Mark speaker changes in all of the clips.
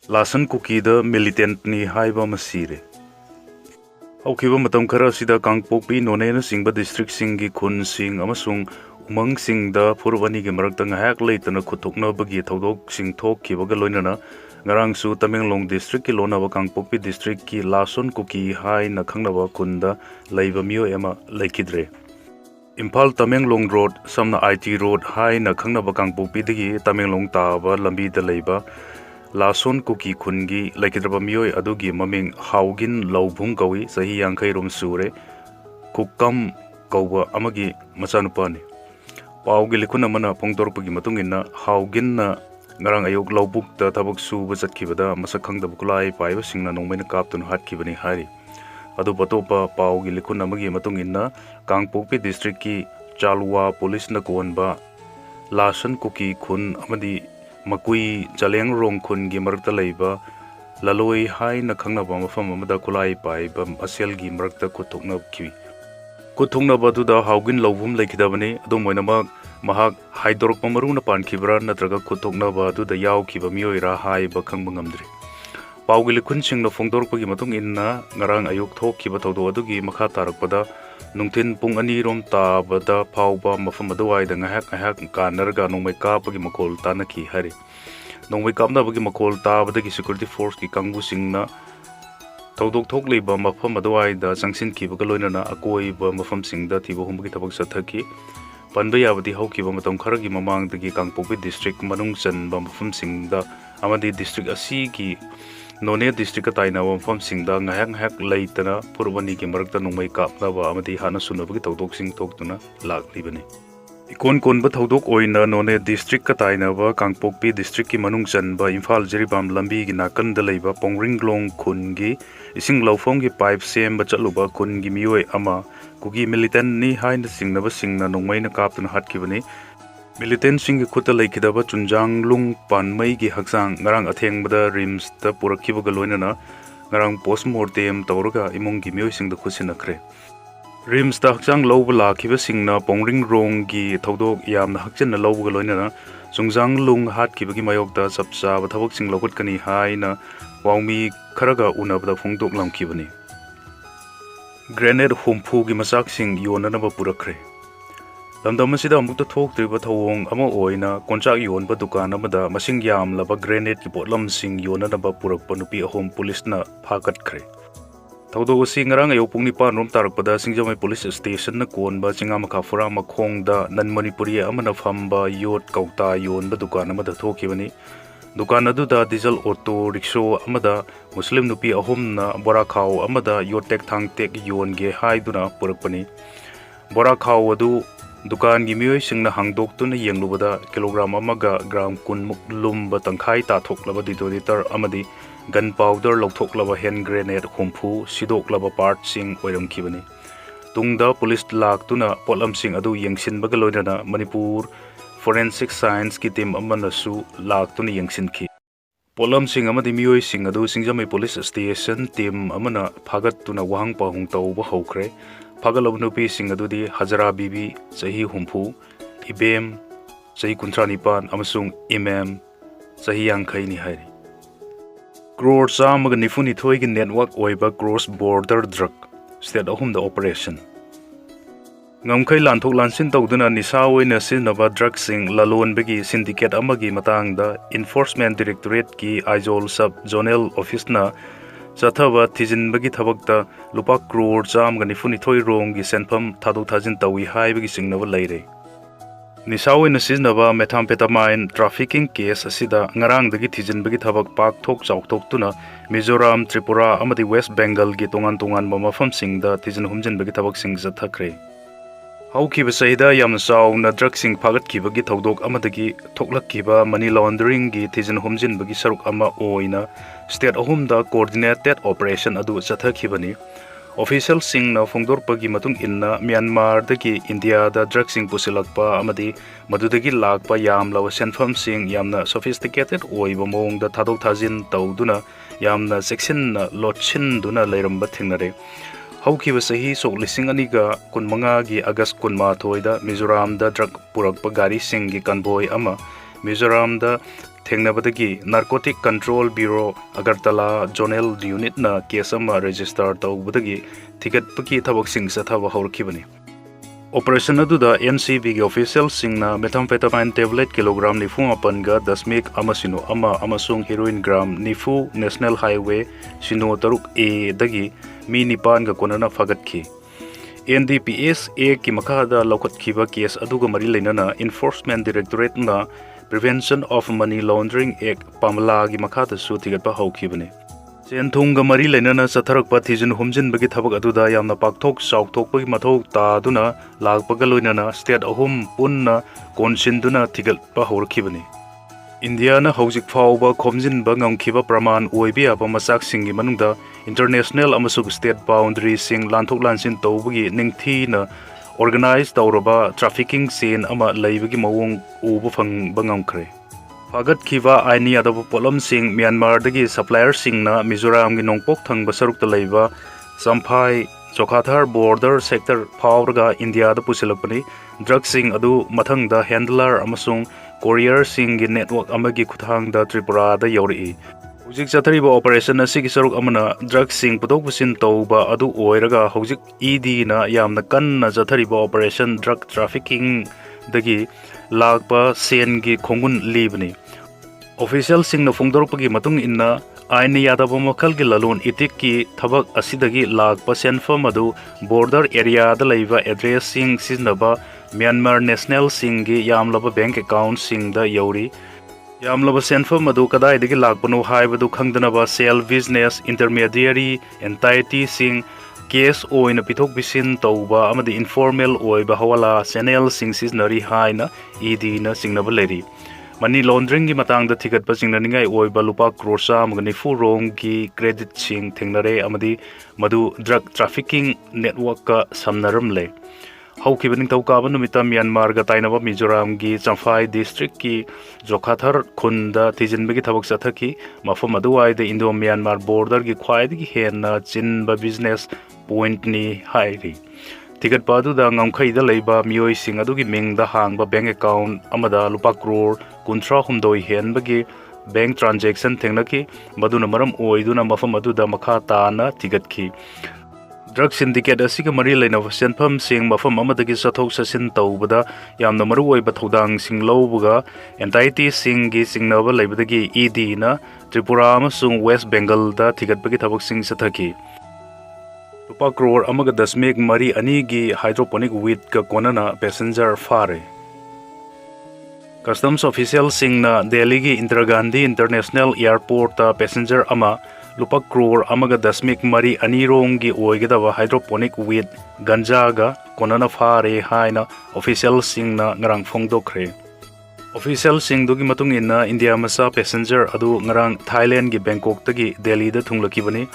Speaker 1: Lasan Kukida militant ni haiba masire. Haukiba matam khara sida Kangpokpi Nonena Singba district singi khun sing amasung umang singda purwani ge marakta ngahak leitana khutukna bagi thodok sing thok kibaga loinana ngarang su Tamenglong district ki lonaba Kangpokpi district ki Lason Kuki hai na khangnaba khunda leiba mio ema leikidre. Impal Tamenglong Road samna IT Road hai na khangnaba Kangpokpi digi Tamenglong taba lambi da leiba Lason Kuki Kungi Laikidraba Mioi Adugi Maming Haugin Laubung Gawi Sahi Yankai Rom Sure Kukam Gawa Amagi Masanupani Paugi Likuna Mana Pongtorpagi Matungina Haugin na Ngarang Ayok Laubuk da Tabuk Su Bazatkibada Masakang da Bukulai Paiba Singna Nongmena Kaptun Hatkibani Hari Adu Patopa Paugi Likuna Magi Matungina Kangpokpi District ki Chalwa Police na Kuanba Lason Kuki Kun Amadi Makui Jaleng Rong Kun gi marakta leiba laloi hai na khangnaba mafam amada kulai paiba asial gi marakta kuthokna ki kuthokna baduda haugin lovum lekhidabani adumoinama mahak haidorok pamaruna pankibra natraga kuthokna baduda yaw kiba mioira hai ba khangba ngamdri paugili khunchingna phongdorpagi matung inna ngarang ayuk thok kiba thodo adugi makha tarakpada nungthin pung ani rom tabada phauba mafam aduwai da ngahak kanarga nongmai kapagi makol tanaki hari nongmai kapna bagi makol tabada gi security force ki kangbu singna thodok thok leiba mafam aduwai da changsin kibaga loinana akoi ba mafam singda thibo humbagi tabak sathaki panba yabadi haukiba matam kharagi mamang dagi Kangpokpi district manung chanba mafam singda amadi district asi ki None district taina mafam singda ngahak leitana purwani ki marakta nongmai kapnaba amadi hana sunabagi thodok sing thoktuna laklibani ikon konba thodok oina None district taina ba Kangpokpi district ki manung chanba Imphal Jeribam lambi gi nakan da leiba Pongringlong khun gi ising laufong gi pipe semba chaluba khun gi mioi ama kugi militant ni haina singnaba singna nongmai na kaptuna hatkibani Militant singi khuta leikidaba chunjang lung panmai gi haksang ngarang athengbada rims ta purakhibaga loinana ngarang postmortem tawraga imong gi mioi singda khusinakre rims ta haksang lowba lakhiba singna pongring rong gi thodok yamna hakchenna lowba loinana chunjang lung hatkibagi mayokda chapcha ba thabak sing lokutkani haina wangmi kharaga unabda phongdok lamkhibani grenade humpu gi masak sing yonanaba purakre Lamdam asida amukta thoktriba thawong ama oina konchak yonba dukan amada masing yamlaba grenade ki potlam sing yonanaba purakpa nupi ahom police na phakatkre thawdo si ngarang ayo pungni pan rom tarakpada singjamai police station na konba chingamakha fura makhongda nan manipuri amana phamba yot kauta yonba dukan amada thokibani dukan aduda diesel auto rickshaw amada muslim nupi ahom na bora khaw amada yotek thangtek yonge haiduna purakpani bora khaw adu Dukan gi mioi singna hangdoktuna yenglubada kilogram amaga gram kun muk lumba tangkhai ta thoklaba detonator amadi gunpowder loktoklaba hand grenade humpu sidoklaba part sing oiramkhibani tungda police laktuna polam sing adu yengsinbaga loinana Manipur forensic science ki team amana su laktuna yengsinki polam sing amadi mioi sing adu singjamai police station team amana phagat tuna wahang pahung tawba hokre Pagalab nupi sing adudi Hajara Bibi Sahi Humpu Ibem Sahi Kuntranipan Amasung Imam Sahi Yankai ni hari Crore Samaga Nifuni Thoigi network oiba cross border drug state ahum the operation Ngamkai lanthok lansin tawduna nisa oina sinaba drug sing lalon begi syndicate amagi matangda enforcement directorate ki Aizol sub zonal office na Sathaba Tijin bagi thabakta lupa crore cham ga nifuni thoi rong gi senpham thadu thajin tawi hai bagi singnaba leire Nisawi na siznaba methamphetamine trafficking case asida ngarang dagi Tijin bagi thabak pak thok chawk thok tuna Mizoram Tripura amadi West Bengal gi tongan mafam singda Tijin humjin bagi thabak sing jathakre Haukiba saida yamna saw na drug sing phagat kibagi thodok amadagi thoklak kiba money laundering gi Tijin humjin bagi saruk ama oina State ahumda coordinated operation adu chathakibani official sing na phongdorpagi matung inna Myanmar dagi India da drug sing pusilakpa amadi madudagi lakpa yamlawa senfam sing yamna sophisticated oiba mongda thadok thajin tawduna yamna section na lotchin duna leiramba thingnare haukiba sahi sok lising aniga kunmanga gi August kunma thoida Mizoram da drug purakpa gari sing gi convoy ama Mizoram da थेंगनबदगी narcotic control bureau Agartala zonal unit ना case अमा register तौबदगी थिगतपकी थबकसिंग सथाब हौरखिबनी operation अदुदा NCB के ऑफिशियल सिंगना मेथाम्फेटामाइन टेबलेट किलोग्राम निफु अपनगा दशमिक अमसिनो अमा अमसुंग हेरोइन ग्राम निफु नेशनल हाईवे सिनो तरुक ए दगी मी निपान का कोनना फगतखि एनडीपीएस ए की मखादा लौकतखिबा केस अदुगा मरी लेनना इन्फोर्समेंट डायरेक्टोरेट ना prevention of money laundering act पामला की मखादा सु थिगतपा हौखिबने सेंथुंगा मरी लेनना सथरकपा थिजिन हुमजिनबगी थबक अदुदा यामना पाकथोक साउथोकपगी मथौ तादुना लागपगा लोइनना स्टेट अहुम पुन्ना कोनसिनदुना थिगतपा हौरखिबने इंडिया ना हौजिक फाउबा खोमजिनबा ngamkhiba प्रमाण ओइबि आबा मसाकसिंगी मनुंगदा इंटरनेशनल अमसुग स्टेट बाउंड्री सिंग लांथोक लांसिन तौबगी निंगथीना ऑर्गेनाइज तौरबा ट्रैफिकिंग चेन अमा लैबगी मवोंग उबा फंगबा ngamkhre फागतखिबा आइनी अदब पोलम सिंग म्यांमार दगी सप्लायर सिंगना मिजोराम गी नोंगपोक थंगबा सरुकता लैबा संफाई चोखाथार बॉर्डर सेक्टर फावरगा इंडिया दा पुसिलकपनी ड्रग सिंग अदु मथंगदा हैंडलर अमसुंग कोरियर सिंग गी नेटवर्क अमगी खुथांगदा त्रिपुरा दा यौरी हुजिक चथरिबा ऑपरेशन असिगी सरुक अमना ड्रग सिंग पुतोक पुसिन तौबा अदु ओइरगा हुजिक ईडी ना यामना कन्ना चथरिबा ऑपरेशन ड्रग ट्रैफिकिंग दगी लागपा सेन गी खोंगुन लीबनी ऑफिशियल सिंग न फोंदोरपगी मतुंग इन्ना आइन यादव मखल की ललोन इतिक की थबक असिदगी लागपा सेनफम अदु बॉर्डर एरिया दा लैबा एड्रेस सिंग सिजनबा म्यांमार नेशनल सिंग गी यामलबा बैंक अकाउंट सिंग दा यौरी यामलबा सेनफम अदु कदाइदगी लागपनो हाइबदु खंगदनबा सेल बिजनेस इंटरमीडियरी एंटाइटी सिंग केस ओइन पिथोक बिसिन तौबा अमदि इनफॉर्मल ओइबा हवाला चैनल सिंग सिजनरी हाइना ईडी ना सिंगनबा लेरी मनी लॉन्ड्रिंग की मतंग द थिगत पसिंगनिंगाई ओइबा लुपा करोड़ चाम निफु रोम की क्रेडिट सिंग थेंगनरे अमदि मधु ड्रग ट्रैफिकिंग नेटवर्क का समनरम ले हौखिबा निंगथौकाबा नुमिता म्यांमार गा ताइनबा मिजोराम की चंफाई डिस्ट्रिक्ट की जोखाथर खुंदा थिजिनबगी थबक चथकी मफम अदुवाई द इंडो म्यांमार बॉर्डर की ख्वाइदगी हेना चिनबा बिजनेस पॉइंट नि हाइरी थिगत पादुदा ngamkhaida leiba mioi sing adugi mingda hangba bank account amada lupa crore kunthra humdoi henbagi bank transaction thengnaki maduna maram oiduna mafam aduda makha taana thigatki drug syndicate asiga mari leina senpham sing mafam amadagi sathok sasin tawbada yamna maru oiba thodang sing lowbuga entity sing gi singnaba leibadagi ed na tripura amasung west bengal da thigatbagi thabak sing sathaki रुपा करोड़ अमग दशमिक मरी अनी की hydroponic wheat का कोनना passenger फारे customs official सिंगना Delhi की Indira Gandhi international airport passenger अमा रुपा करोड़ अमग दशमिक मरी अनी रोंग की ओइगदवा हाइड्रोपोनिक वीट गंजागा कोनना फारे हाइना ऑफिशियल सिंगना ngarang फोंगदोखरे ऑफिशियल सिंगदुगी मतुंग इन्ना इंडिया मसा पैसेंजर अदु ngarang थाईलैंड की बैंकॉक तगी दिल्ली द थुंगलकीबनी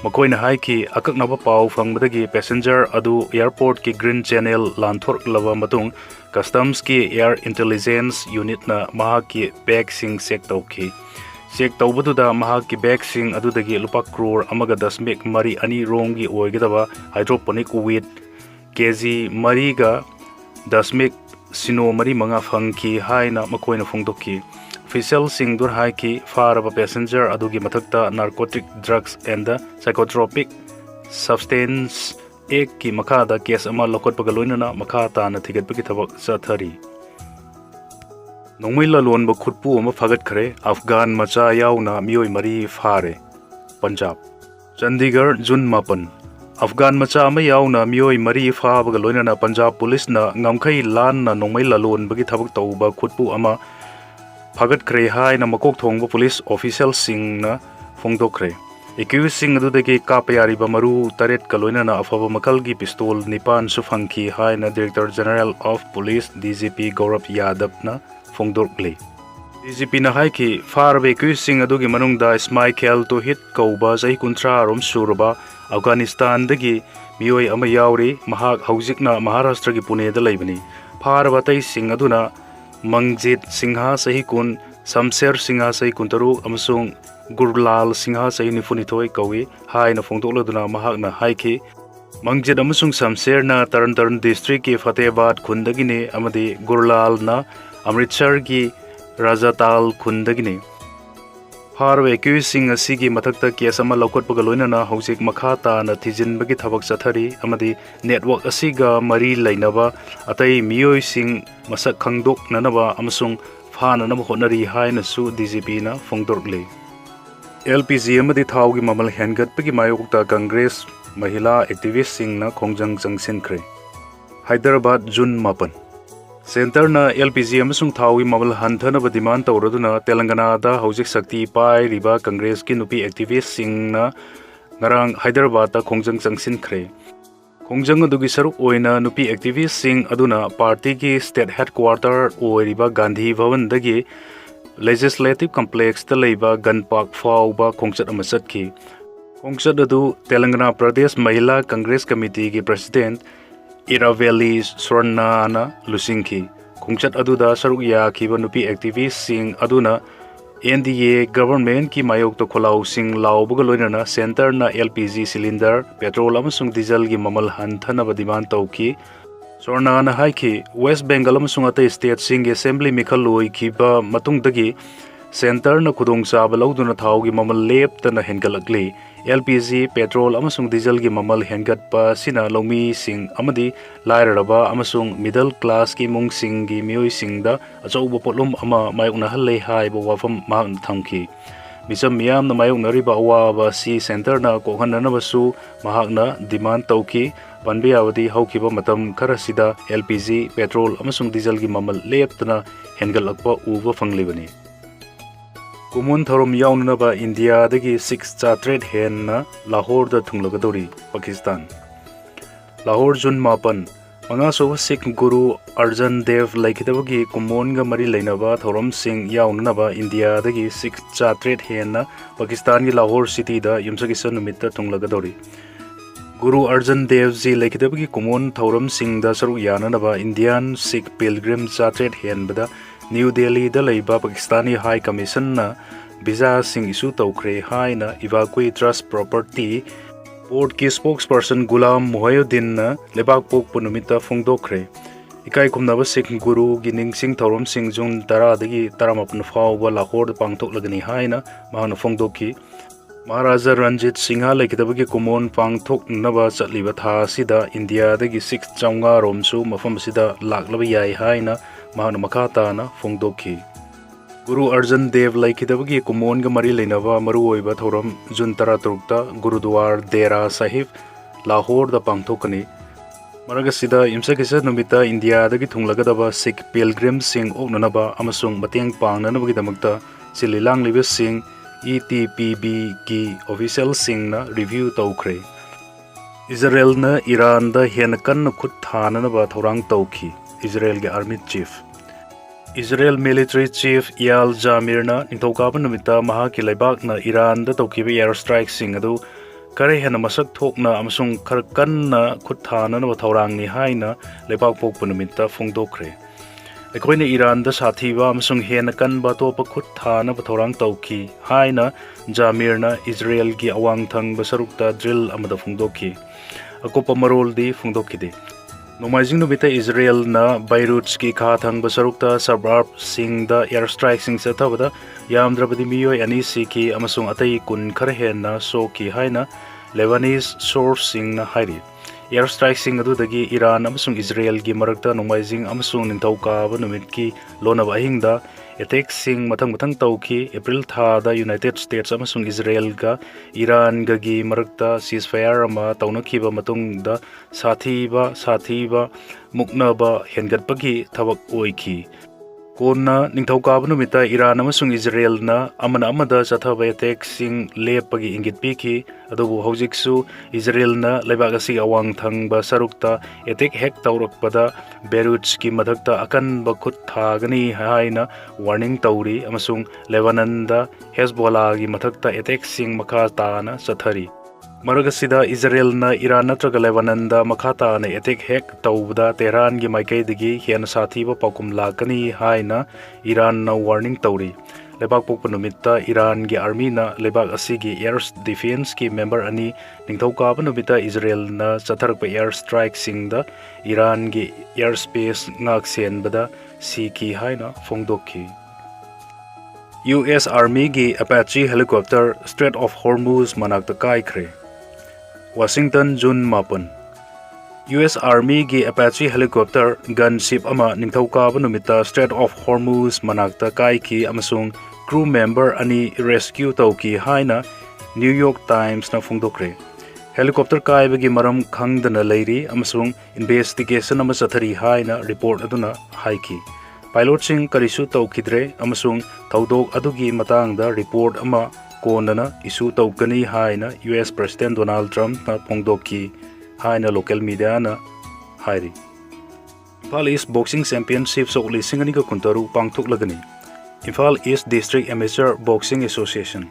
Speaker 1: मकोइना हाइकी अककनबा पाउ फंगबदगी पैसेंजर अदु एयरपोर्ट की ग्रीन चैनल लांथोरलबा मतुंग कस्टम्स की एयर इंटेलिजेंस यूनिट ना महा की बैग सिंग चेक तौखी चेक तौबदुदा महा की बैग सिंग अदुदगी लुपा करोड़ अमग दशमिक मरी अनी रोंगी ओइगदबा हाइड्रोपोनिक वीट केजी मरीगा दशमिक सिनो मरी मंगा फंगकी हाइना मकोइना फोंदोकी ऑफिशियल सिंग दुर हाई की फारब पैसेंजर अदुगी मथक्ता narcotic drugs and psychotropic substance act की मखादा केस अमा लौकटपगा लोइनना मखा ताना थिगतपगी थबक चथरी नोंमै ललोनब खुटपु अमा फगतखरे अफगान मचा याउना मियोय मरी फारे पंजाब चंडीगढ़ जून 9 अफगान मचा अमा याउना मियोय मरी फाबगा लोइनना पंजाब पुलिस ना ngamkhai लानना नोंमै ललोनबगी थबक तौबा खुटपु अमा फगतखरे हाइना मकोक थोंगबा पुलिस ऑफिशियल सिंगना फोंदोखरे एक्यूज सिंग अदुदगी कापयारिबा मरु तरेट का लोइनना अफबा मखल की पिस्तौल निपान सुफंकी हाइना director general of police DGP Gaurav Yadav ना फोंदोखले डीजीपी ना हाइकी फारब एक्यूज सिंग अदुगी मनुंगदा स्माइकेल तो हिट कौबा जई कुंत्रा रोम सुरबा अफगानिस्तान दगी मियोय अमा यावरी महाक हौजिकना महाराष्ट्र की पुणे दा लैबनी फारब तै सिंग अदुना मंगजीत सिंहा सही कुन शमशेर सिंहा सही कुंतरु अमसुंग गुरलाल सिंहा सही निफुनिथोय कौई हाइना फोंदोक्लदुना महाकना हाइकी मंगजीत अमसुंग शमशेर ना तरन डिस्ट्रिक्ट की फतेहाबाद खुंदगिने अमदि गुरलाल ना अमृतसर की Rajatal Kundagini. Harve accusing a Sigi Matakta Kiasama Lokot Pagaloina, Hosik Makata, and a Tijin Bagi Tabak Satari, Amadi Network Asiga, Marie Lainava, Atai Mio Sing Masak Kangduk Nanava, Amsung, Fan and Honari High Nasu, Dizipina, Fongdorgle. LPG Amadi Taugi Mamal Hangat Pigi Mayokta Congress, Mahila activist Sing na Kongjang Sinkre. Hyderabad June Mapan. Center na LPG amasung thawi mamal hanthana ba demand tawraduna Telangana da Hojik Sakti Pai riba Congress ki nupi activist sing na ngarang Hyderabad ta Kongjang Sinkre. Kongjang adugi saruk oina nupi activist sing aduna party ki state headquarter oiriba Gandhi Bhavan dagi legislative complex ta leiba gun park fauba khongchat amasat ki. Khongchat adu Telangana Pradesh Mahila Congress Committee ki president Iraveli Swarnana Lusinki. Khongchat aduda saruk ya kiba nupi activist sing aduna NDA government ki mayok to kholau sing lau bugaloina center na LPG cylinder petrol amasung diesel gi mamal hanthana ba demand tawki. Swarnana haiki West Bengal amasung ata state sing assembly mikhaloi kiba matungdagi center na khudong chaba lauduna thaugi mamal lep tana hengalakli. LPG petrol amasung diesel gi mamal hengat pa sina lomi sing amadi lairaba amasung middle class ki mung sing gi mioi sing da achauba potlum ama mayok na halle hai bo wafam ma thamki misam miyam na mayok nariba awa ba si center na ko hanna na basu mahak na demand tauki panbiawadi haukiba matam kharasida LPG petrol amasung diesel gi mamal leptana hengalakpa uba fanglibani. Kumun Thorum Yaunaba India dagi 6 trade hen na Lahore da Thunglagadori, Pakistan. Lahore Jun Mapan. Mangaso Sikh Guru Arjan Dev Laikidabagi Kumonga Mari Lainaba Thorum Singh Yaunaba India dagi 6 trade hen na Pakistan ki Lahore city da Yumsakisa Numita Thunglagadori. Guru Arjan Dev Ji Laikidabagi Kumon Thorum Singh da Saru Yananaba Indian Sikh Pilgrim trade hen bada New Delhi da leiba Pakistani High Commission na visa sing issue tawkre hai na evacuate trust property board ki spokesperson Gulam Muhayuddin na lebak pok punumita phongdokre ikai khumnaba Sikh Guru gining sing thorom sing jun tara dagi taramapn fawba Lahore pangthok lagani hai na mahana phongdoki Maharaja Ranjit Singha laikidabagi kumon pangthok naba chatliba tha sida India dagi 6 chaunga romsu mafam sida laklaba yai hai na mahana makata na phongdoki Guru Arjan Dev laikidabagi kumon ga mari leinaba maru oiba thoram jun tara turukta Gurudwar Dera Sahib Lahore da pangthokani maraga sida imsakisa numita India dagi thunglagadaba Sikh pilgrim sing oknanaba amasung mateng pangnanabagi damakta sililang libe sing ETPB ki official sing na review tawkre Israel na Iran da hen kan khut thana na ba thorang tawki Israel ge army chief Israel military chief Eyal Zamir na ningthokaba numita maha ki laibak na Iran da tawkiba air strike sing adu kare hen masak thokna amasung khar kan na khut thana na ba thorang ni haina laibak pokpa numita phongdokre Ekoine Iran da sathiba amasung hen kan ba to pa khut thana ba thorang tawki haina Jamir na Israel gi awang thang basarukta drill amada phongdoki akopa marol di phongdokide Nomaijing nubita Israel na Beirut ki kha thang basarukta suburb sing da air strike sing sa thabada yamdrabadi miyoi ani siki amasung atai kun khar hen na so ki haina Lebanese source sing na hairi air strike sing adu dagi Iran amasung Israel gi marakta nomaijing amasung nintauka ba numit ki lonaba hingda attack sing mathang tawki April tha da United States amasung Israel ga Iran ga gi marakta ceasefire ama taunakhiba matung da sathiba muknaba hengatpagi thabak oiki Kona ningthauka numita Iran amasung Israel na amada chathaba attack sing lepagi ingit piki adubu hojiksu Israel na laibagasi awang thangba sarukta attack hek taurakpada Beirut ki madakta akan bakut thagani haina warning tauri amasung Lebanon da Hezbollah gi mathakta attack sing makha tana chathari Maragasida Israel na Iran natraga Lebanon da makhata na attack hek tawda Tehran gi maikai digi hian sathiba pakum lakani haina Iran na warning tauri lebak pokpa numita Iran gi army na lebak asigi air defense ki member ani ningthauka numita Israel na chatharakpa air strike sing da Iran gi airspace ngak sen bada si ki haina phongdokki US Army gi Apache helicopter Strait of Hormuz manakta kaikre. Washington June 8. US Army gi Apache helicopter gunship ama ningthauka numita Strait of Hormuz manakta kaiki amasung crew member ani rescue tauki haina New York Times na phungdokre. Helicopter kaibagi maram khangdana leiri amasung investigation ama sathari haina report aduna haiki. Pilot sing karisu taukidre amasung thaudok adugi matangda report ama konana isu taukani haina US President Donald Trump na phongdoki haina local media na hairi. Imphal East Boxing Championship sokli singani ka kuntaru pangthok lagani. Imphal East District Amateur Boxing Association.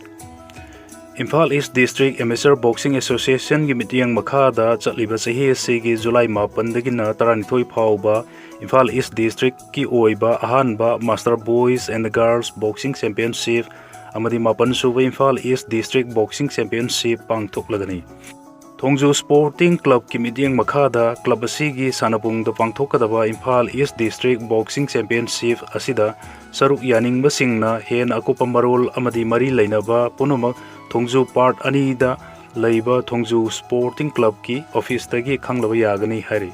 Speaker 1: Imphal East District Amateur Boxing Association gi mitiyang makhada chatliba sahi sigi July 8 dagina 12 phauba Imphal East District ki oiba ahanba Master Boys and Girls Boxing Championship amadi 8 suba Imphal East District Boxing Championship pangthok lagani. Thongju Sporting Club ki mitiyang makhada club asigi sanapung da pangthokadaba Imphal East District Boxing Championship asida saruk yaning basingna hen akupa marol amadi mari leinaba punumak Thongju part ani da leiba Thongju Sporting Club ki office tagi khanglaba yagani hari.